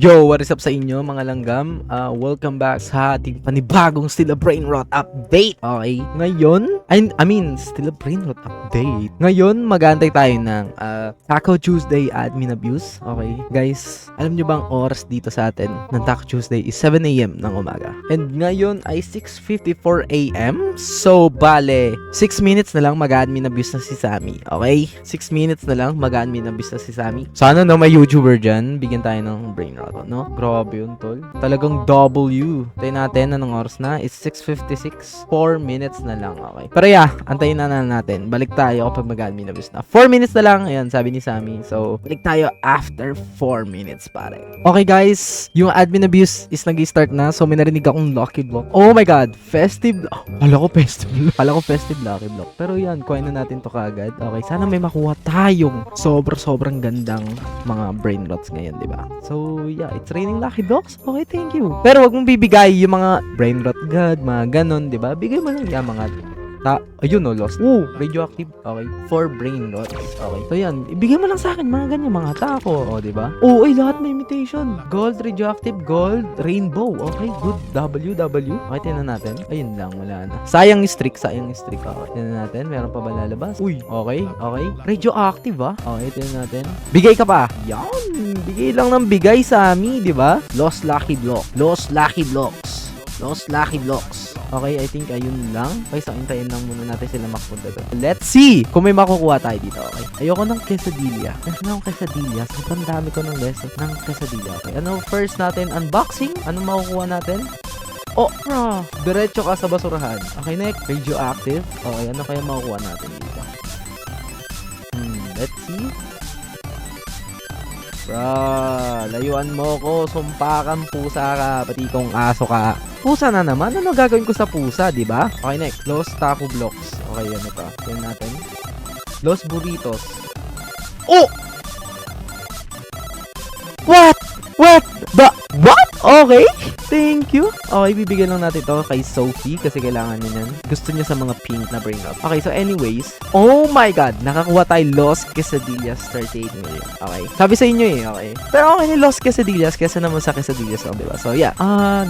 Yo, what is up sa inyo mga langgam? Welcome back sa ating panibagong Still a Brain Rot update. Okay, ngayon, I mean, Still a Brain Rot update. Ngayon, mag-aantay tayo ng Taco Tuesday admin abuse. Okay, guys, alam nyo bang oras dito sa atin ng Taco Tuesday is 7 a.m. ng umaga. And ngayon ay 6:54 a.m. So, bale, 6 minutes na lang mag-admin abuse na si Sammy. Okay? 6 minutes na lang mag-admin abuse na si Sammy. Sana no, may YouTuber dyan. Bigyan tayo ng brain rot. No? Grabe yun, tol. Talagang W. Tayo natin, anong oras na? It's 6:56. 4 minutes na lang, okay. Pero yeah, antayin na natin. Balik tayo kapag mag-admin abuse na. 4 minutes na lang, ayan, sabi ni Sammy. So, balik tayo after 4 minutes, pare. Okay, guys. Yung admin abuse is nag-start na. So, may narinig akong lucky block. Oh my God. Festive. Kala ko festive lucky block. Pero yan, kuhain na natin to kaagad. Okay, sana may makuha tayong sobrang gandang mga brain rots ngayon, di ba? So, yeah, it's raining lucky blocks. Okay, thank you. Pero wag mong bibigay yung mga brain rot god, mga ganon, 'di ba? Bigay mo lang yung mga ayun no, lost. Radioactive. Okay. 4 brain rots. Okay. So yan, ibigay mo lang sa akin mga ganyan, mga taco, o 'di ba? Ay lahat may imitation. Gold, radioactive, gold, rainbow. Okay, good. WW. Okay, tingnan natin. Ayun lang, wala na. Sayang yung streak. Okay, tingnan natin. Meron pa ba lalabas? Okay. Radioactive Okay, tingnan natin. Bigay ka pa. Yan. Bigay lang ng bigay sa amin, 'di ba? Lost lucky blocks. Okay, I think ayun lang. Okay, so hintayin lang muna natin sila makapunta doon. Let's see kung may makukuha tayo dito. Okay. Ayoko ng quesadilla. Meron akong quesadilla. Sobrang dami ko ng lesson ng quesadilla. Okay. Ano first natin? Unboxing? Anong makukuha natin? Bro. Diretso ka sa basurahan. Okay, next. Radioactive. Okay, ano kaya makukuha natin dito? Let's see. Bro, layuan mo ko. Sumpakan pusa ka. Pati kong aso ka. Pusa na naman. Ano gagawin ko sa pusa, di ba? Okay, next. Lost taco blocks. Okay, ano to? Yan natin. Lost burritos. What? What? Okay. Thank you. Okay, bibigyan lang natin to kay Sophie kasi kailangan niya yan. Gusto niya sa mga pink na brain rot. Okay, so anyways. Oh my God. Nakakuha tayo Lost Quesadillas 38 million. Okay. Sabi sa inyo okay. Pero okay ni Lost Quesadillas kesa naman sa quesadillas lang, diba? So yeah.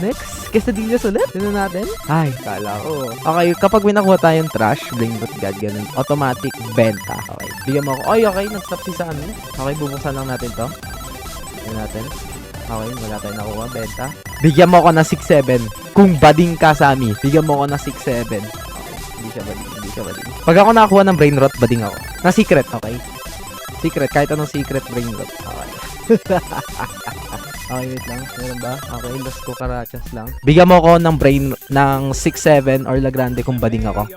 Next. Quesadillas ulit. Tignan natin. Ay, kala ko. Okay, kapag may nakuha tayong trash, brain rot god, ganun. Automatic benta. Okay. Bigyan mo ako. Okay. Nag-stop si Sammy. Okay, bubuksan lang natin to. Tignan natin. Okay, wala tayong nakuha. Benta. Bigyan mo ako ng 6-7. Kung bading ka, Sammy, bigyan mo ako ng 6-7. Okay, hindi siya bading. Pag ako nakakuha ng brain rot, bading ako. Na secret, okay? Secret, kahit anong secret brain rot. Okay. Okay, wait lang. Meron ba? Okay, lost ko karachas lang. Bigyan mo ako ng brain ng 6-7 or La Grande kung bading ako.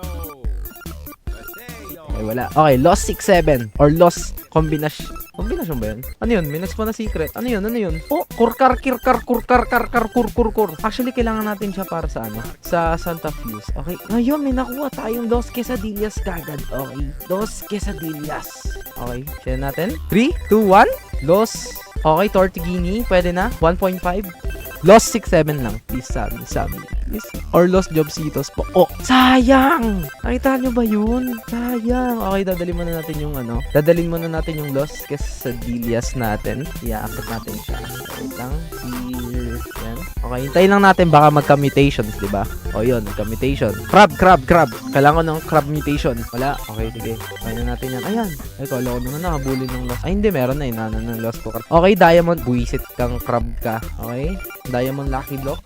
Okay, wala. Okay, lost 6-7 or lost combination. Kombinasyon ba yun? Ano yun? May next pa na secret. Ano yun? Kurkar. Actually, kailangan natin siya para sa sa Santa Fuse. Okay. Ngayon, may nakuha tayong Dos Quesadillas kagad. Okay. Dos Quesadillas. Okay. Share natin. 3, 2, 1. Los. Okay, Tortellini. Pwede na. 1.5. Lost 6-7 lang. Please, Sammy. Please. Or Lost Jobsitos po. Sayang! Nakita nyo ba yun? Sayang. Okay, dadalhin muna natin yung Dadalhin muna natin yung Lost Quesadillas natin. I-accept natin siya. Wait lang. Here. Yan. Okay, hintayin lang natin baka magka-mutations, diba? Yun. Magka-mutation. Crab. Kailangan ko ng crab mutation. Wala. Okay, sige. Kaya na natin yan. Ayan. Ay, kala ko naman nakabulin ng Lost. Ay, hindi. Meron na. Inana ng Lost ko. Okay, Diamond. Buisit kang crab ka. Okay. Diamond Lucky Block.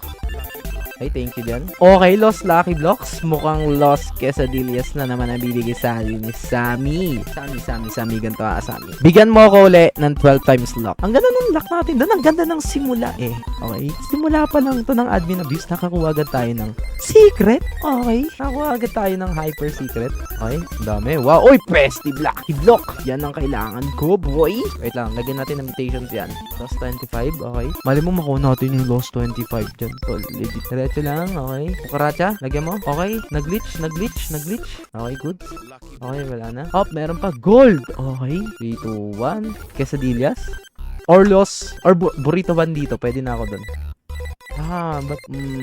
Okay, thank you dyan. Okay, Lost Lucky Blocks. Mukhang Lost Quesadillas na naman ang bibigay sa akin ni Sammy. Sammy, ganito Sammy. Bigyan mo ako uli ng 12 times lock. Ang ganda ng lock natin. Doon, ang ganda ng simula Okay, simula pa lang to ng admin abuse. Nakakuha agad tayo ng secret. Okay, nakakuha agad tayo ng hyper secret. Okay, dami. Wow, festive Lucky Block. Yan ang kailangan ko, boy. Wait lang, lagyan natin ng mutations yan. Lost 25, okay. Mali mo makuha natin yung Lost 25 dyan, tol. Legit. Ito lang, okay. Kukaracha, lagyan mo. Okay, nag-glitch. Okay, good. Okay, wala na. Meron pa gold. Okay, 3, 2, 1. Quesadillas. Or Lost, or burrito bandito. Pwede na ako dun.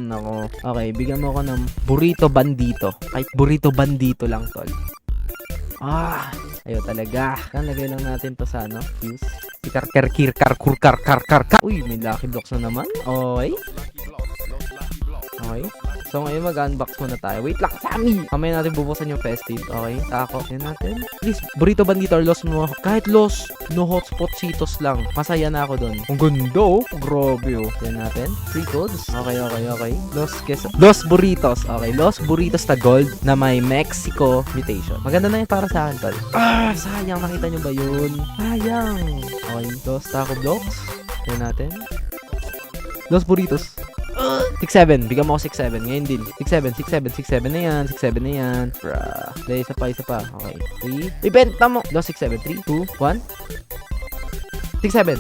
Nako. Okay, bigyan mo ako ng burrito bandito. Kahit burrito bandito lang, tol. Ayaw talaga. Lagay lang natin to sa ano, fuse. Uy, may lucky blocks na naman. Okay. Okay. So, ngayon mag-unbox muna tayo. Wait lang, Sammy! Mamaya natin bubuksan yung festive. Okay, tako. Yan natin. Please, burrito bandito or lost mo. Kahit lost, no hotspot Cheetos lang. Masaya na ako dun. Ang ganda oh. Grabe oh. Yan natin. Free codes. Okay. Lost burritos. Okay, lost burritos na gold na may Mexico mutation. Maganda na yun para sa akin, tol. Sayang. Nakita nyo ba yun? Sayang. Okay, lost taco blocks. Yan natin. Lost burritos. 6-7. Bigyan mo ako 6-7. Ngayon din. 6-7 na yan. 6-7 na yan. Bruh. Dahil isa pa. Okay. 3. Ibenta mo. Lost 6-7. 3, 2, 1. 6-7.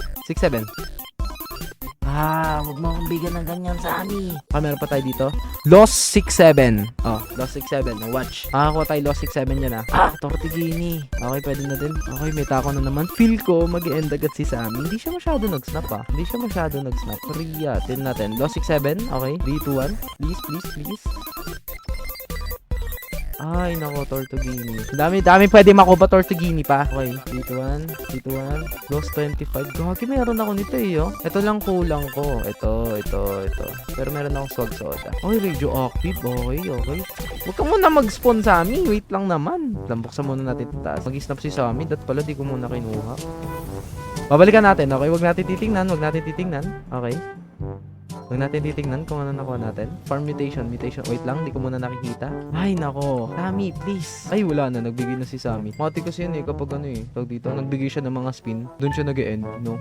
Huwag mo akong bigyan ng ganyan, Sammy. Meron pa tayo dito. Lost 6-7. Oh, lost 6-7. Watch. Makakuha tayo lost 6-7 yan Tortigini. Okay, pwede na din. Okay, may tako na naman. Feel ko mag-end agad si Sammy. Hindi siya masyado nag-snap Hindi siya masyado nag-snap. Korea. Tin natin. Lost 6-7. Okay. 3, 2, 1. Please. Ay, nako, Tortugini. Dami pwede makuha Tortugini pa. Okay, 3, 2, 1. Lost 25. Gagi, meron ako nito oh. Ito lang kulang ko. Ito. Pero meron akong swag soda. Okay, radioactive. Okay. Huwag ka muna mag-spawn, Sammy. Wait lang naman. Buksan muna natin ito taas. Mag-snap si Sammy. Dat pala, di ko muna kinuha. Babalikan natin, okay? Huwag natin titingnan. Okay. Huwag natin titignan kung ano nakuha natin. Farm mutation. Wait lang, di ko muna nakikita. Ay, nako. Sammy, please. Ay, wala na. Nagbigay na si Sammy. Mati kasi yun kapag tawag dito, nagbigay siya ng mga spin. Doon siya nag-end, no?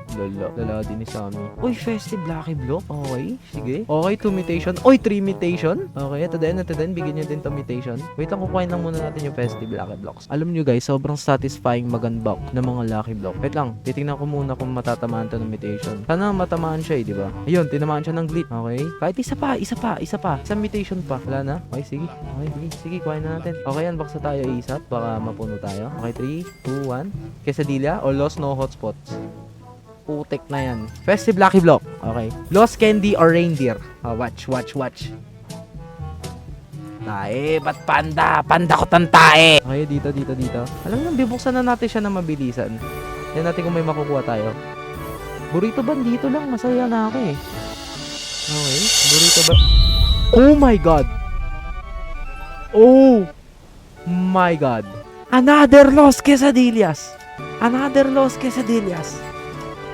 Lala din ni Sammy. Uy, festive lucky block. Okay, sige. Okay, 2 mutation. Uy, 3 mutation. Okay, ito din. Bigyan niya din 2 mutation. Wait lang, kukuhain lang muna natin yung festive lucky blocks. Alam nyo guys, sobrang satisfying mag-unbox ng mga lucky block. Wait lang, titignan ko muna kung matatamaan to ng mutation. Sana matamaan siya di ba? Ayun, tinamaan siya ng glitch. Okay. Kahit isa pa. Isang mutation pa. Wala na. Okay, sige. Okay, sige. Kuhain na natin. Okay, unbox na tayo isap. Baka mapuno tayo. Okay, 3, 2, 1. Quesadilla or lost no hotspots. Putek na yan. Festive lucky block. Okay. Lost candy or reindeer. Watch. Tae, ba't panda? Panda ko tantae. Okay, dito. Alam mo, bibuksan na natin siya na mabilisan. Yan natin kung may makukuha tayo. Burrito bandito lang. Masaya na ako eh. Okay, burrito ba? Oh my god! Another lost quesadillas!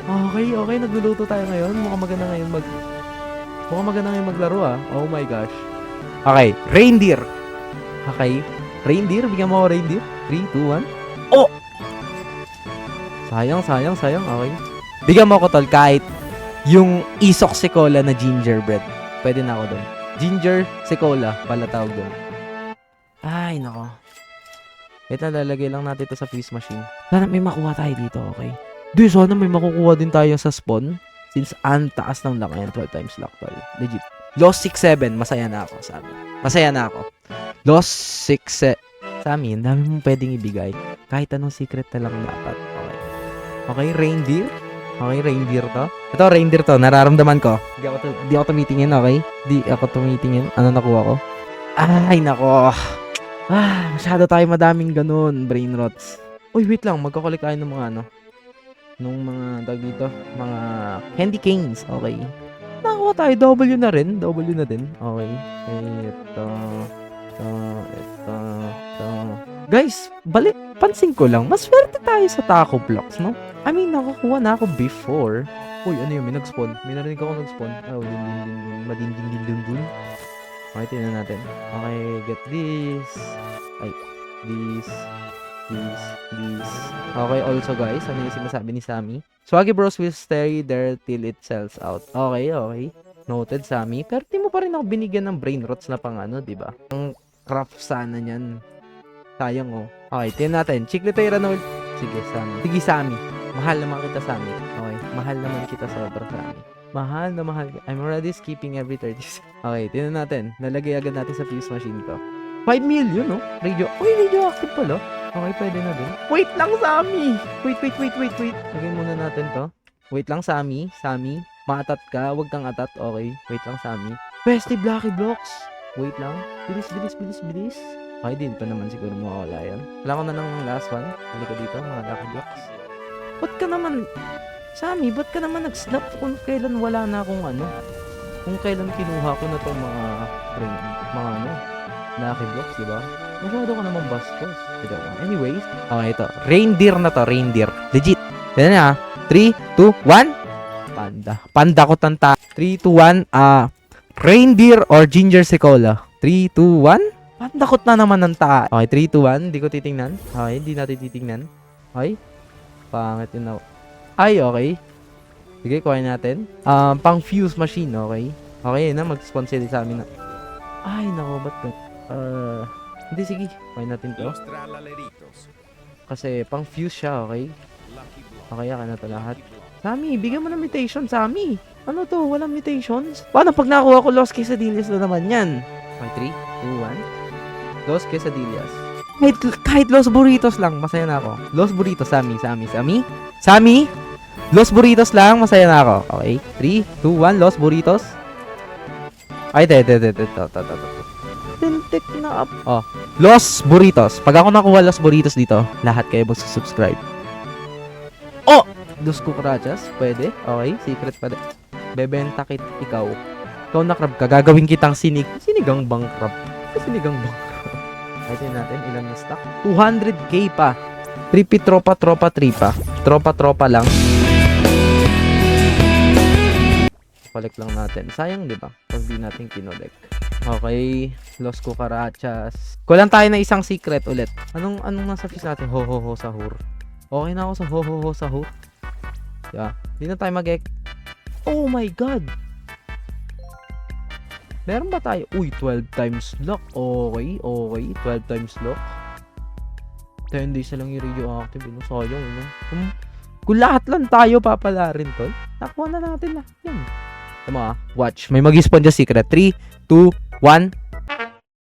Okay, nagluluto tayo ngayon. Mukhang maganda ngayon maglaro Oh my gosh. Okay, reindeer. Bigyan mo ako reindeer. 3, 2, 1. Oh! Sayang. Okay. Bigyan mo ako tol kahit yung isok sekola na gingerbread. Pwede na ako doon. Ginger sekola pala tawag doon. Ay, nako. Ito, lalagay lang natin ito sa freeze machine. Sana may makuha tayo dito, okay? Sana may makukuha din tayo sa spawn. Since ang taas ng luck yan, 12 times luck tol. Legit. Lost 6-7. Masaya na ako, Sammy. Lost 6-7. Sammy, ang dami mong pwedeng ibigay. Kahit anong secret na lang dapat. Okay, reindeer. Okay, reindeer to. Ito, reindeer to. Nararamdaman ko. Di ako tumitingin, okay? Ano nakuha ko? Ay, nako. Masyado tayo madaming ganun. Brain rots. Uy, wait lang. Magkakulik tayo ng mga nung mga tag dito. Mga candy canes. Okay. Nakakuha tayo. W na din. Okay. Ito. Guys, pansin ko lang. Mas swerte tayo sa taco blocks, no? I mean, nakakuha na ako before. Uy, ano yun? May nag-spawn. May narinig ako nag-spawn. Oh, madinding. Okay, tingnan natin. Okay, get this. Ay, this. Okay, also guys, ano yung sinasabi ni Sammy? Swaggy Bros will stay there till it sells out. Okay. Noted, Sammy. Pero di mo pa rin ako binigyan ng brain rots na pang diba? Ang craft sana niyan. Sayang Okay, tingnan natin. Chicletera na Sige, Sammy. Mahal naman kita, Sammy. Okay, mahal naman kita sobra, Sammy. Mahal. I'm already skipping every 30 seconds. Okay, tingnan natin. Lalagay agad natin sa fuse machine ko. 5 million, no? Radioactive pala. Okay, pwede na din. Wait lang, Sammy! Wait. Lagyan muna natin to. Wait lang, Sammy. Maatat ka. Huwag kang atat. Okay. Wait lang, Sammy. Festive lucky blocks. Wait lang. Bilis. Okay, dito naman siguro mawawala yan. Wala ko na ng last one. Huli ko dito, mga lucky blocks. Ba't ka naman, Sammy, ba't ka naman nag-snap kung kailan wala na akong ano? Kung kailan kinuha ko na itong mga lucky blocks, di ba? Masyado ka naman bastos. Anyways, okay, ito. Reindeer na to, reindeer. Legit. Yan na, 3, 2, 1. Panda. Panda ko tanta. 3, 2, 1. Reindeer or ginger secola. 3, 2, 1. Pandakot na naman ng ta. Okay, 3, 2, 1. Hindi ko titingnan. Okay, hindi natin titingnan. Okay. Pangit yun na. Ay, okay. Sige, kuhain natin. Pang fuse machine, okay. Okay, na mag-spawn sila sa amin na. Ay, nako, ba't ka? Hindi, sige. Kuhain natin to. Kasi pang fuse siya, okay. Okay, akin na to lahat. Sammy, bigyan mo ng mutation, Sammy. Ano to? Walang mutations? Paano pag nakuha ko Los Quesadillas na naman yan? Okay, 3, 2, 1. Los Quesadillas. Kahit Los Burritos lang, masaya na ako. Los Burritos, Sammy. Los Burritos lang, masaya na ako. Okay, 3, 2, 1, Los Burritos. Ay, ito. Tintik na up. Oh, Los Burritos. Pag ako nakuha Los Burritos dito, lahat kayo magsusubscribe. Oh! Dos cucarachas, pwede. Okay, secret pa din. Bebenta kit ikaw. Ikaw na crab ka, gagawin kitang sinigang bang crab. Sinigang bang crab. Ayun natin, ilan na stock? 200k pa. Trippy tropa, tripa. Tropa lang. Collect lang natin. Sayang, di ba? Pag di natin kinolek. Okay, Los Cucarachas. Kulang tayo na isang secret ulit. Anong nasa face natin? Ho sahur. Okay na ako sa ho sahur. Yeah. Di na tayo Oh my god. Meron ba tayo? Uy, 12 times lock. Okay. 12 times lock. 10 days na lang yung radioactive. Sayang, Kung lahat lang tayo papala rin, tol. Nakuha na natin na. Yan. Tama, watch. May mag-spawn dyan secret. 3, 2, 1.